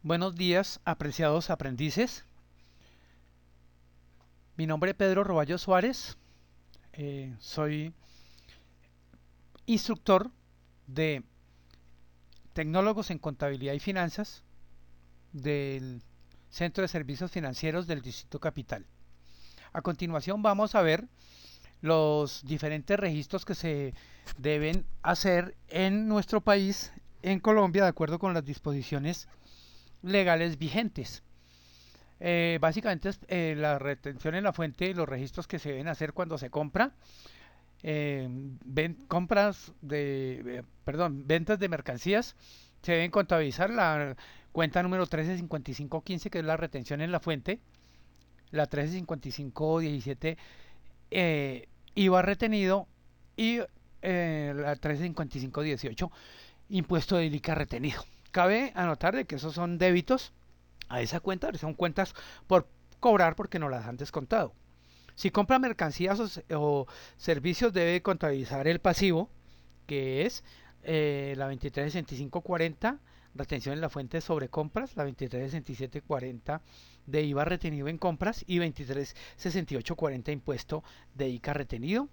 Buenos días, apreciados aprendices. Mi nombre es Pedro Roballo Suárez. Soy instructor de tecnólogos en contabilidad y finanzas del Centro de Servicios Financieros del Distrito Capital. A continuación vamos a ver los diferentes registros que se deben hacer en nuestro país, en Colombia, de acuerdo con las disposiciones legales vigentes. Básicamente es la retención en la fuente, los registros que se deben hacer cuando se compra, ventas de mercancías, se deben contabilizar la cuenta número 135515, que es la retención en la fuente, la 135517, IVA retenido, y la 135518, impuesto de ICA retenido. Cabe anotar de que esos son débitos a esa cuenta, son cuentas por cobrar porque no las han descontado. Si compra mercancías o servicios, debe contabilizar el pasivo, que es la 236540, retención en la fuente sobre compras, la 236740 de IVA retenido en compras y 236840 impuesto de ICA retenido,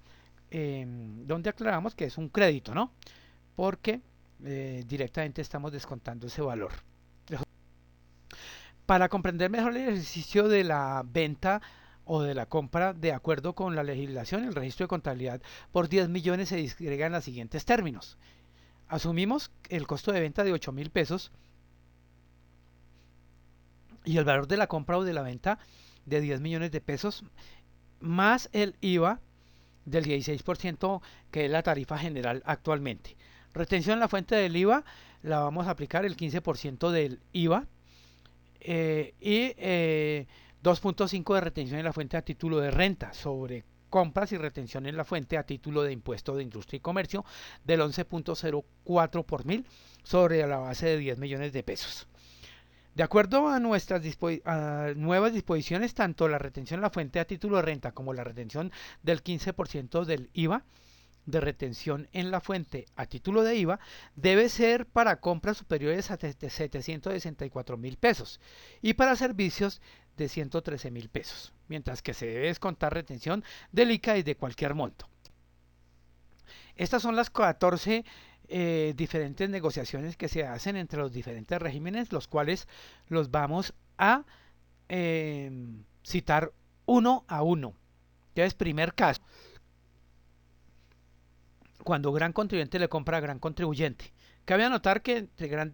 donde aclaramos que es un crédito, ¿no? Porque directamente estamos descontando ese valor. Para comprender mejor el ejercicio de la venta o de la compra de acuerdo con la legislación, el registro de contabilidad por 10 millones se disgrega en los siguientes términos. Asumimos el costo de venta de 8.000 pesos y el valor de la compra o de la venta de 10 millones de pesos más el IVA del 16%, que es la tarifa general actualmente. Retención en la fuente del IVA, la vamos a aplicar el 15% del IVA, y 2.5 de retención en la fuente a título de renta sobre compras y retención en la fuente a título de impuesto de industria y comercio del 11.04 por mil sobre la base de 10 millones de pesos. De acuerdo a nuestras nuevas disposiciones, tanto la retención en la fuente a título de renta como la retención del 15% del IVA de retención en la fuente a título de IVA debe ser para compras superiores a 764.000 pesos y para servicios de 113.000 pesos, mientras que se debe descontar retención del ICA y de cualquier monto. Estas son las 14 diferentes negociaciones que se hacen entre los diferentes regímenes, los cuales los vamos a citar uno a uno. Entonces, primer caso, cuando gran contribuyente le compra a gran contribuyente. Cabe anotar que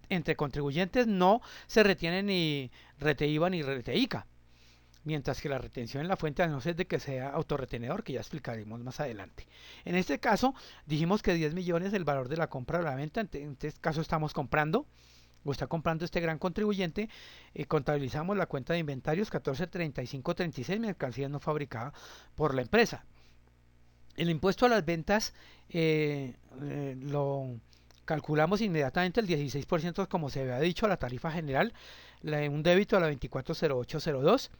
entre contribuyentes no se retiene ni rete IVA ni rete ICA, mientras que la retención en la fuente, a no ser de que sea autorretenedor, que ya explicaremos más adelante. En este caso, dijimos que 10 millones es el valor de la compra o la venta. En este caso estamos comprando, o está comprando este gran contribuyente. Contabilizamos la cuenta de inventarios 143536, mercancía no fabricada por la empresa. El impuesto a las ventas lo calculamos inmediatamente el 16%, como se había dicho, a la tarifa general, un débito a la 240802,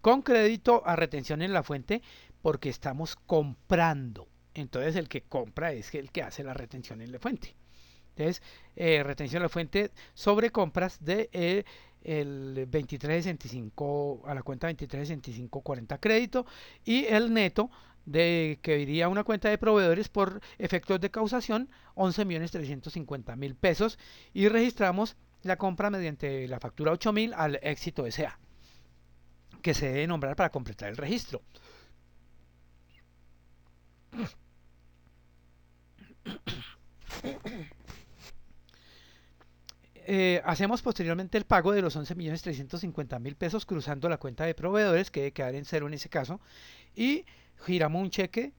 con crédito a retención en la fuente, porque estamos comprando. Entonces el que compra es el que hace la retención en la fuente. Entonces, retención en la fuente sobre compras de el 2365 a la cuenta 236540 crédito, y el neto de que iría una cuenta de proveedores por efectos de causación 11.350.000 pesos, y registramos la compra mediante la factura 8.000 al Éxito S.A., que se debe nombrar para completar el registro. Hacemos posteriormente el pago de los 11.350.000 pesos cruzando la cuenta de proveedores, que debe quedar en cero en ese caso, y giramos un cheque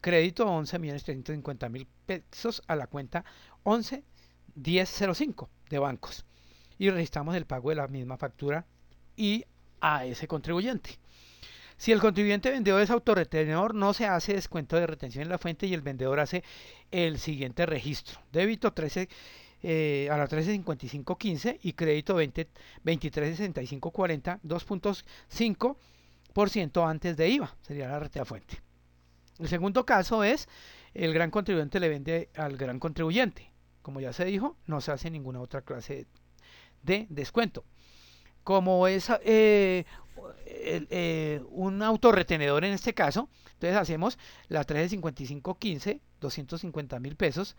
crédito 11.350.000 pesos a la cuenta 111005 de bancos, y registramos el pago de la misma factura y a ese contribuyente. Si el contribuyente vendedor es autorretenedor, no se hace descuento de retención en la fuente y el vendedor hace el siguiente registro: débito 13 a la 135515 y crédito 236540, 2.5% antes de IVA, sería la renta fuente. El segundo caso es: el gran contribuyente le vende al gran contribuyente. Como ya se dijo, no se hace ninguna otra clase de descuento. Como es un autorretenedor en este caso, entonces hacemos la 135515, 250.000 pesos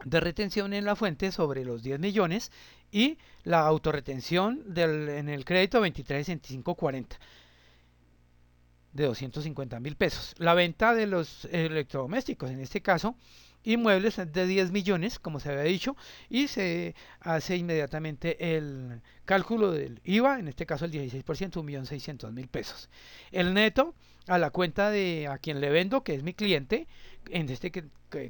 de retención en la fuente sobre los 10 millones y la autorretención en el crédito 236540 de 250.000 pesos. La venta de los electrodomésticos, en este caso, inmuebles de 10 millones, como se había dicho, y se hace inmediatamente el cálculo del IVA, en este caso el 16%, 1.600.000 pesos. El neto a la cuenta de a quien le vendo, que es mi cliente, en este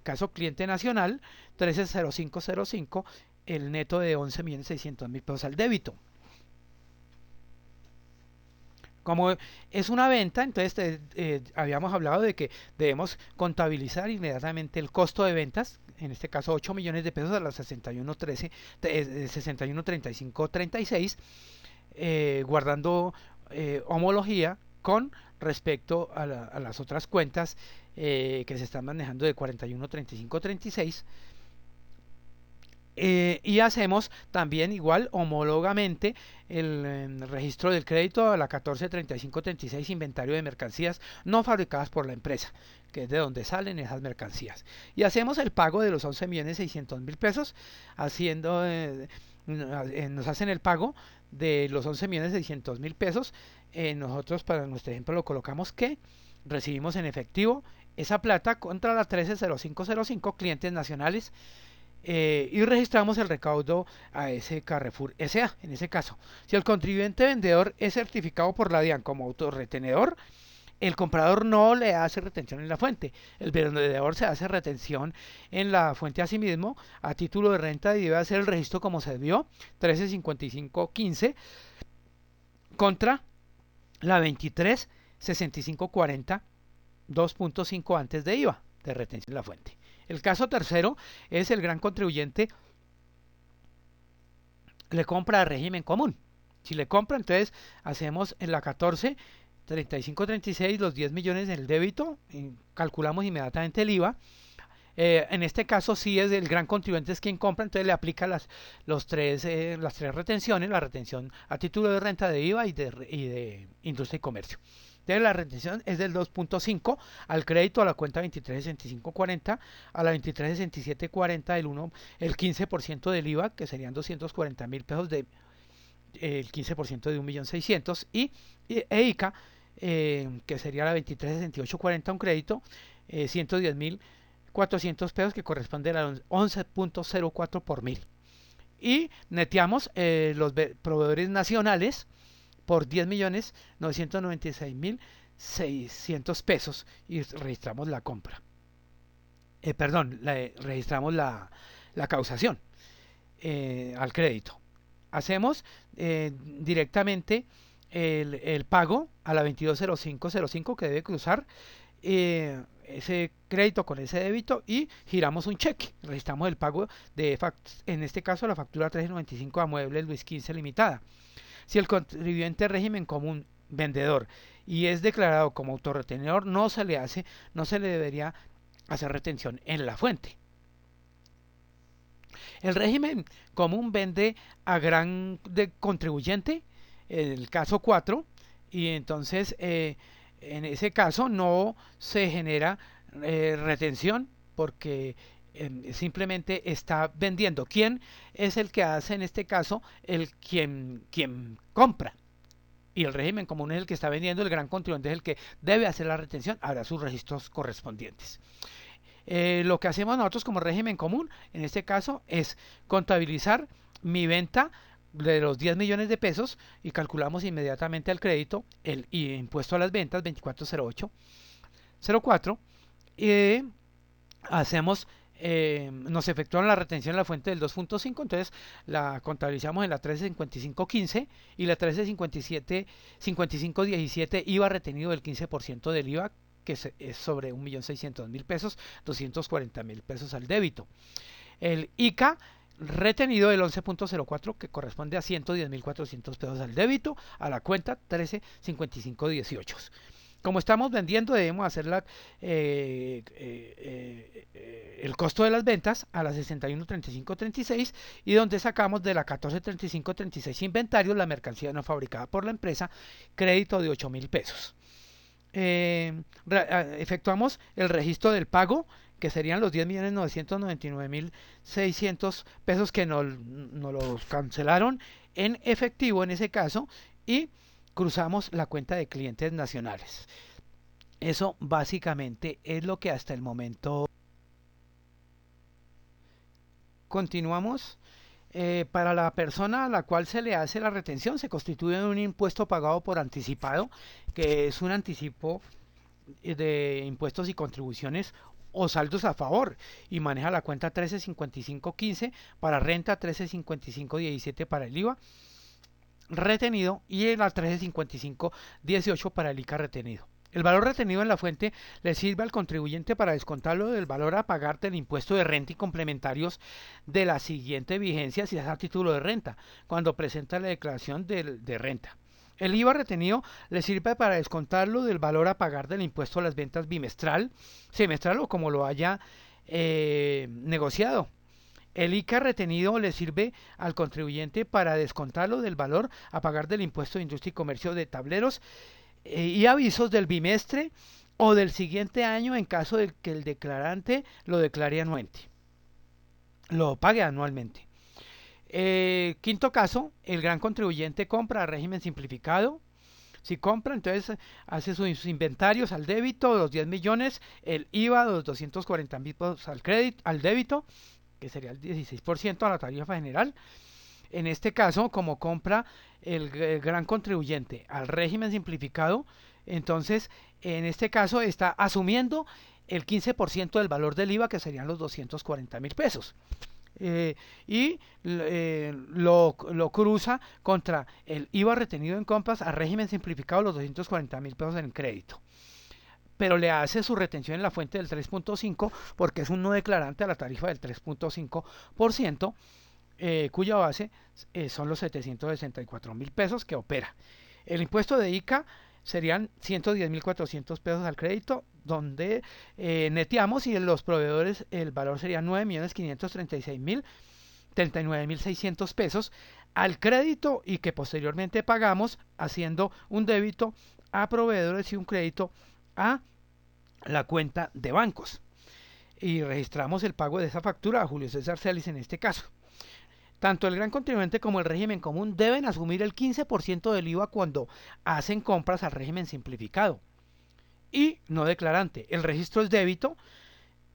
caso cliente nacional, 130505, el neto de 11.600.000 pesos al débito. Como es una venta, entonces habíamos hablado de que debemos contabilizar inmediatamente el costo de ventas, en este caso 8 millones de pesos a las 61.35.36, guardando homología con respecto a las otras cuentas que se están manejando de 41.35.36. Y hacemos también igual homólogamente el registro del crédito a la 143536, inventario de mercancías no fabricadas por la empresa, que es de donde salen esas mercancías. Y hacemos el pago de los 11.600.000 pesos, haciendo nos hacen el pago de los 11.600.000 pesos. Nosotros para nuestro ejemplo lo colocamos que recibimos en efectivo esa plata contra la 130505 clientes nacionales, y registramos el recaudo a ese Carrefour S.A. En ese caso, si el contribuyente vendedor es certificado por la DIAN como autorretenedor, el comprador no le hace retención en la fuente. El vendedor se hace retención en la fuente a sí mismo a título de renta y debe hacer el registro como se vio, 135515 contra la 236540, 2.5 antes de IVA de retención en la fuente. El caso tercero es el gran contribuyente le compra a régimen común. Si le compra, entonces hacemos en la 14.35.36 los 10 millones del débito, y calculamos inmediatamente el IVA. En este caso sí es el gran contribuyente es quien compra, entonces le aplica las tres retenciones, la retención a título de renta, de IVA y de industria y comercio. Entonces la retención es del 2.5 al crédito a la cuenta 236540, a la 236740 el 15% del IVA, que serían 240.000 pesos, el 15% de 1.600.000, y EICA, que sería la 236840 un crédito, 110.400 pesos, que corresponde a 11.04 por mil. Y neteamos los proveedores nacionales por 10.996.600 pesos y registramos la compra. Registramos la causación al crédito. Hacemos directamente el pago a la 220505 que debe cruzar ese crédito con ese débito y giramos un cheque. Registramos el pago en este caso la factura 395 a Muebles Luis XV Limitada. Si el contribuyente régimen común vendedor y es declarado como autorretenedor, no se le debería hacer retención en la fuente. El régimen común vende a gran contribuyente, el caso 4, y entonces en ese caso no se genera retención porque simplemente está vendiendo. ¿Quién es el que hace en este caso? Quien compra. Y el régimen común es el que está vendiendo, el gran contribuyente es el que debe hacer la retención, habrá sus registros correspondientes. Lo que hacemos nosotros como régimen común, en este caso, es contabilizar mi venta de los 10 millones de pesos y calculamos inmediatamente al crédito el impuesto a las ventas 240804. Hacemos nos efectúan la retención en la fuente del 2.5, entonces la contabilizamos en la 135515 y la 13575517 IVA retenido del 15% del IVA, que es sobre 1.600.000 pesos, 240.000 pesos al débito. El ICA retenido del 11.04, que corresponde a 110.400 pesos al débito, a la cuenta 135518. Como estamos vendiendo, debemos hacer el costo de las ventas a la 613536 y donde sacamos de la 143536 inventarios la mercancía no fabricada por la empresa, crédito de 8.000 pesos. Efectuamos el registro del pago, que serían los 10.999.600 pesos que nos los cancelaron en efectivo en ese caso, y cruzamos la cuenta de clientes nacionales. Eso básicamente es lo que hasta el momento. Continuamos. Para la persona a la cual se le hace la retención se constituye un impuesto pagado por anticipado, que es un anticipo de impuestos y contribuciones o saldos a favor, y maneja la cuenta 135515 para renta, 135517 para el IVA retenido y la 135518 para el ICA retenido. El valor retenido en la fuente le sirve al contribuyente para descontarlo del valor a pagar del impuesto de renta y complementarios de la siguiente vigencia si es a título de renta, cuando presenta la declaración de renta. El IVA retenido le sirve para descontarlo del valor a pagar del impuesto a las ventas bimestral, semestral o como lo haya negociado. El ICA retenido le sirve al contribuyente para descontarlo del valor a pagar del impuesto de industria y comercio de tableros y avisos del bimestre o del siguiente año en caso de que el declarante lo declare anualmente, lo pague anualmente. Quinto caso, el gran contribuyente compra a régimen simplificado. Si compra, entonces hace sus inventarios al débito, los 10 millones, el IVA, los 240.000 pesos al débito, que sería el 16% a la tarifa general. En este caso, como compra el gran contribuyente al régimen simplificado, entonces en este caso está asumiendo el 15% del valor del IVA, que serían los 240.000 pesos. Lo cruza contra el IVA retenido en compras a régimen simplificado, los 240.000 pesos en crédito, pero le hace su retención en la fuente del 3.5 porque es un no declarante a la tarifa del 3.5%, cuya base son los 764.000 pesos que opera. El impuesto de ICA serían 110.400 pesos al crédito, donde neteamos, y en los proveedores el valor sería 9.536.039.600 pesos al crédito, y que posteriormente pagamos haciendo un débito a proveedores y un crédito a la cuenta de bancos, y registramos el pago de esa factura a Julio César Celis en este caso. Tanto el gran contribuyente como el régimen común deben asumir el 15% del IVA cuando hacen compras al régimen simplificado y no declarante. El registro es débito,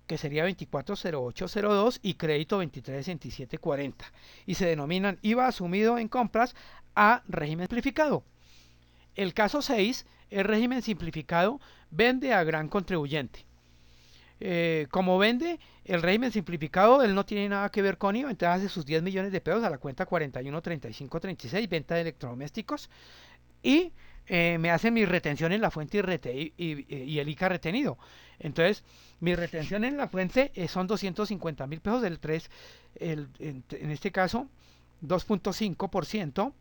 que sería 240802, y crédito 232740, y se denominan IVA asumido en compras a régimen simplificado. El caso 6, el régimen simplificado vende a gran contribuyente. Como vende el régimen simplificado, él no tiene nada que ver con IVA, entonces hace sus 10 millones de pesos a la cuenta 413536, venta de electrodomésticos, y me hace mi retención en la fuente y el ICA retenido. Entonces, mi retención en la fuente son 250.000 pesos del 3, en este caso 2.5%,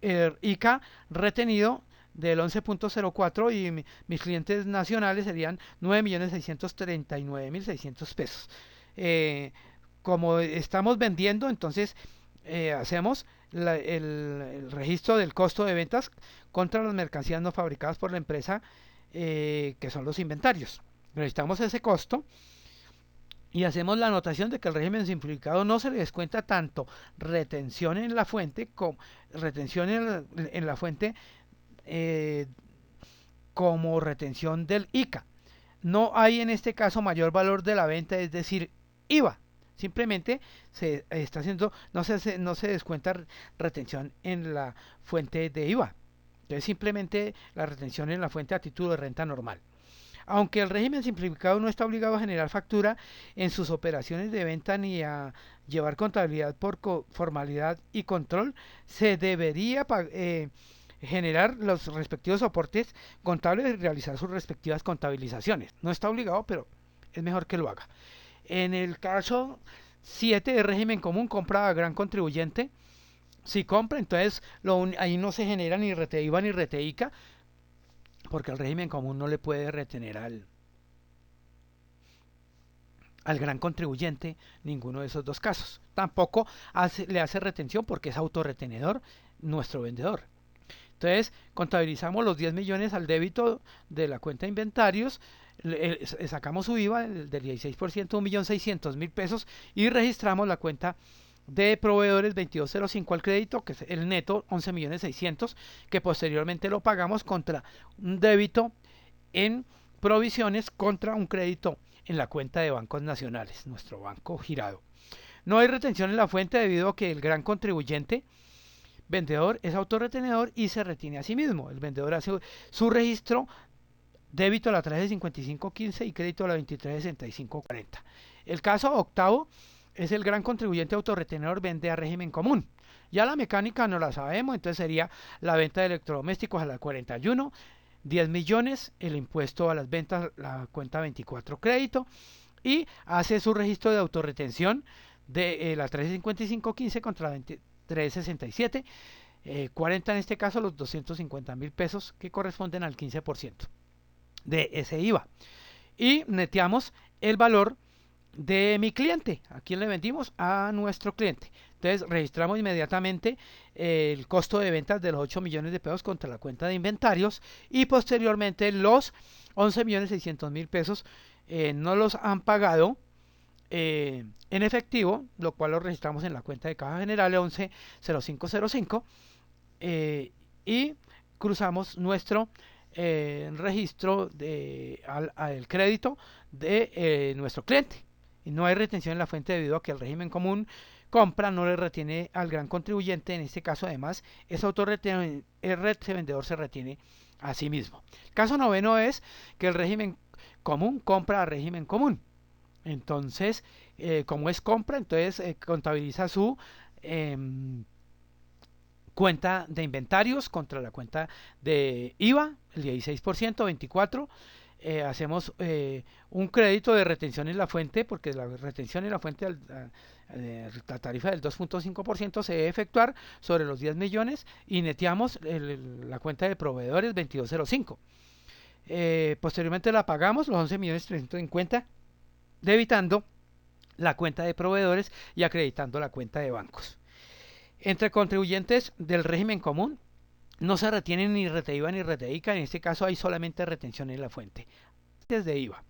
el ICA retenido del 11.04, y mis clientes nacionales serían 9.639.600 pesos. Como estamos vendiendo, entonces hacemos el registro del costo de ventas contra las mercancías no fabricadas por la empresa, que son los inventarios. Registramos ese costo y hacemos la anotación de que el régimen simplificado no se le descuenta tanto retención en la fuente como retención en la fuente como retención del ICA. No hay en este caso mayor valor de la venta, es decir, IVA. Simplemente se está haciendo, no se descuenta retención en la fuente de IVA. Entonces simplemente la retención en la fuente a título de renta normal. Aunque el régimen simplificado no está obligado a generar factura en sus operaciones de venta ni a llevar contabilidad por formalidad y control, se debería generar los respectivos soportes contables y realizar sus respectivas contabilizaciones. No está obligado, pero es mejor que lo haga. En el caso 7 de régimen común, compra a gran contribuyente. Si compra, entonces ahí no se genera ni RTIVA ni RTICA, porque el régimen común no le puede retener al gran contribuyente ninguno de esos dos casos. Tampoco le hace retención porque es autorretenedor nuestro vendedor. Entonces contabilizamos los 10 millones al débito de la cuenta de inventarios, sacamos su IVA del 16%, 1.600.000 pesos, y registramos la cuenta de proveedores 2205 al crédito, que es el neto 11.600.000, que posteriormente lo pagamos contra un débito en provisiones contra un crédito en la cuenta de bancos nacionales, nuestro banco girado. No hay retención en la fuente debido a que el gran contribuyente vendedor es autorretenedor y se retiene a sí mismo. El vendedor hace su registro, débito a la 135515 y crédito a la 236540. El caso octavo es el gran contribuyente autorretenedor vende a régimen común. Ya la mecánica no la sabemos, entonces sería la venta de electrodomésticos a la 41, 10 millones, el impuesto a las ventas, la cuenta 24 crédito, y hace su registro de autorretención de la 135515 contra la 2367, 40 en este caso, los 250.000 pesos que corresponden al 15% de ese IVA. Y neteamos el valor de mi cliente. ¿A quién le vendimos? A nuestro cliente. Entonces registramos inmediatamente el costo de ventas de los 8 millones de pesos contra la cuenta de inventarios, y posteriormente los 11.600.000 pesos no los han pagado en efectivo, lo cual lo registramos en la cuenta de caja general 110505, y cruzamos nuestro registro al crédito de nuestro cliente. Y no hay retención en la fuente debido a que el régimen común compra no le retiene al gran contribuyente. En este caso, además, es autorretenedor, el vendedor se retiene a sí mismo. El caso noveno es que el régimen común compra a régimen común. Entonces, como es compra, entonces contabiliza su cuenta de inventarios contra la cuenta de IVA, el 16%, 24%. Hacemos un crédito de retención en la fuente, porque la retención en la fuente, la tarifa del 2.5% se debe efectuar sobre los 10 millones, y neteamos la cuenta de proveedores 2205. Posteriormente la pagamos, los 11.350.000, debitando la cuenta de proveedores y acreditando la cuenta de bancos. Entre contribuyentes del régimen común no se retienen ni RETEIVA ni RETEICA. En este caso hay solamente retención en la fuente desde IVA.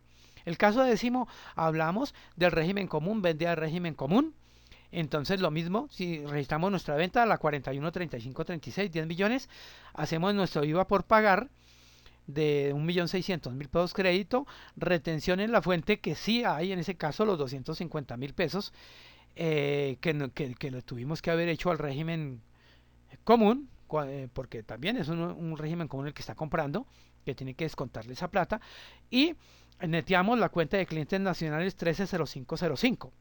El caso décimo, hablamos del régimen común, vende al régimen común. Entonces lo mismo, si registramos nuestra venta a la 41, 35, 36, 10 millones, hacemos nuestro IVA por pagar de 1.600.000 pesos crédito, retención en la fuente, que sí hay en ese caso los 250.000 pesos, que lo tuvimos que haber hecho al régimen común, porque también es un régimen común el que está comprando, que tiene que descontarle esa plata, y neteamos la cuenta de clientes nacionales 130505.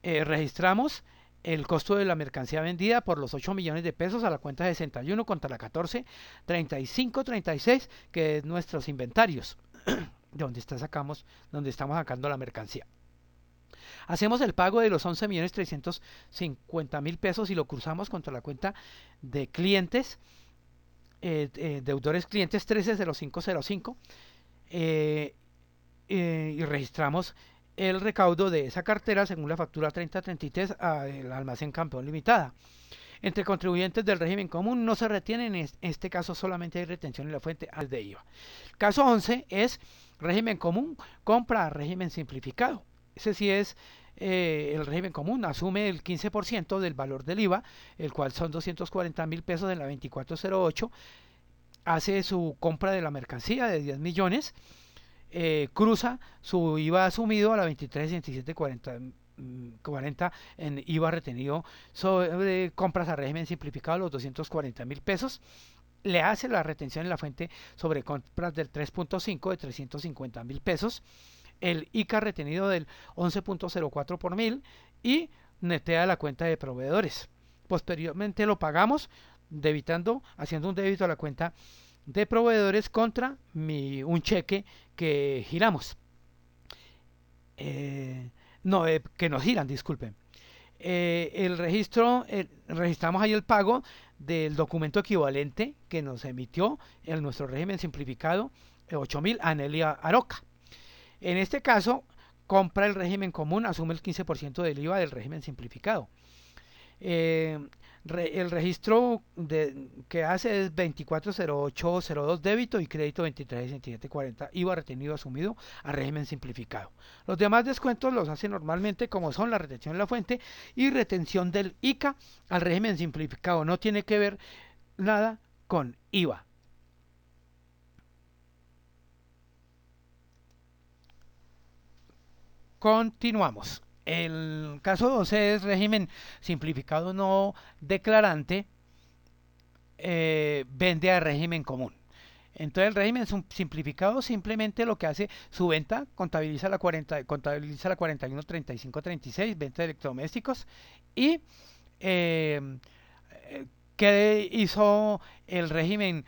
Registramos el costo de la mercancía vendida por los 8 millones de pesos a la cuenta 61 contra la 14 35 36, que es nuestros inventarios, donde estamos sacando la mercancía. Hacemos el pago de los 11.350.000 pesos y lo cruzamos contra la cuenta de clientes, deudores clientes 130505, y registramos el recaudo de esa cartera según la factura 3033 al almacén Campeón Limitada. Entre contribuyentes del régimen común no se retienen, en este caso solamente hay retención en la fuente de IVA. Caso 11 es régimen común compra a régimen simplificado. Ese sí es el régimen común, asume el 15% del valor del IVA, el cual son 240.000 pesos en la 2408, hace su compra de la mercancía de 10 millones, cruza su IVA asumido a la 23.1740 en IVA retenido sobre compras a régimen simplificado, los 240.000 pesos, le hace la retención en la fuente sobre compras del 3.5 de 350.000 pesos, el ICA retenido del 11.04 por mil, y netea la cuenta de proveedores. Posteriormente lo pagamos haciendo un débito a la cuenta de proveedores contra un cheque que giramos. Que nos giran, disculpen. el registro, registramos ahí el pago del documento equivalente que nos emitió en nuestro régimen simplificado 8.000 Anelia Aroca. En este caso, compra el régimen común, asume el 15% del IVA del régimen simplificado. Eh, el registro que hace es 240802 débito y crédito 236740 IVA retenido asumido a régimen simplificado. Los demás descuentos los hace normalmente como son la retención de la fuente y retención del ICA al régimen simplificado. No tiene que ver nada con IVA. Continuamos. El caso 12 es régimen simplificado no declarante, vende a régimen común. Entonces el régimen simplificado simplemente lo que hace su venta, contabiliza la 41 35 36, venta de electrodomésticos y eh, ¿qué hizo el régimen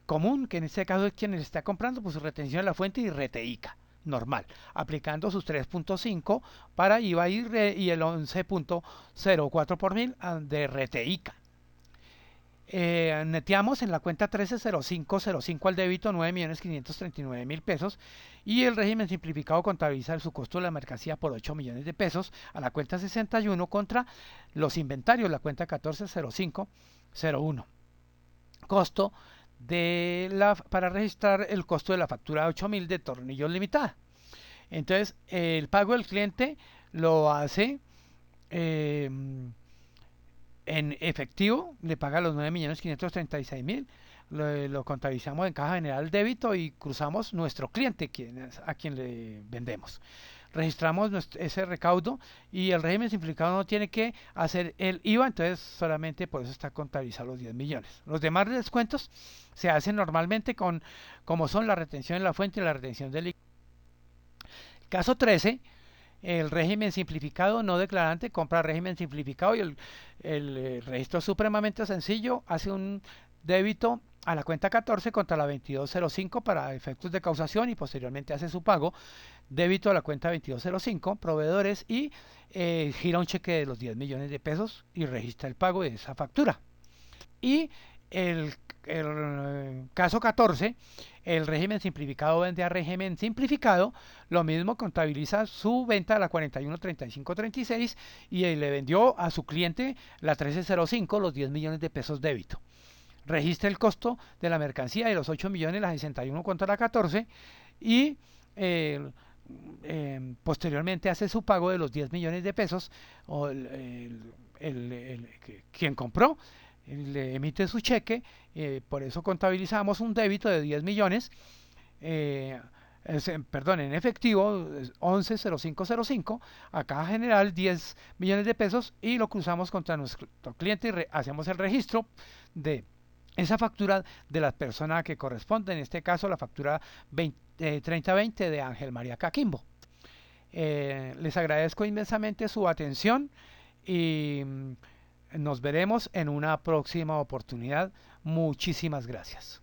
común? Que en este caso es quien está comprando, pues retención de la fuente y reteica normal, aplicando sus 3.5 para IVA y el 11.04 por mil de reteica. Neteamos en la cuenta 130505 al débito 9.539.000 pesos y el régimen simplificado contabiliza su costo de la mercancía por 8 millones de pesos a la cuenta 61 contra los inventarios, la cuenta 140501. Costo para registrar el costo de la factura de 8.000 de Tornillos Limitada. Entonces el pago del cliente lo hace en efectivo, le paga los 9.536.000, lo contabilizamos en caja general débito y cruzamos nuestro cliente a quien le vendemos. Registramos ese recaudo y el régimen simplificado no tiene que hacer el IVA, entonces solamente por eso está contabilizado los 10 millones. Los demás descuentos se hacen normalmente como son la retención de la fuente y la retención del IVA. Caso 13, el régimen simplificado no declarante compra régimen simplificado y el registro es supremamente sencillo, hace un débito a la cuenta 14 contra la 2205 para efectos de causación y posteriormente hace su pago, débito a la cuenta 2205, proveedores y gira un cheque de los 10 millones de pesos y registra el pago de esa factura. Y el caso 14, el régimen simplificado vende a régimen simplificado, lo mismo contabiliza su venta a la 41 35 36 y le vendió a su cliente la 1305 los 10 millones de pesos débito. Registra el costo de la mercancía de los 8 millones, la 61 contra la 14 y posteriormente hace su pago de los 10 millones de pesos o quien compró le emite su cheque, por eso contabilizamos un débito de 10 millones, perdón, en efectivo 110505 a caja general 10 millones de pesos y lo cruzamos contra nuestro cliente y hacemos el registro de esa factura de la persona que corresponde, en este caso la factura 3020 de Ángel María Caquimbo. Les agradezco inmensamente su atención y nos veremos en una próxima oportunidad. Muchísimas gracias.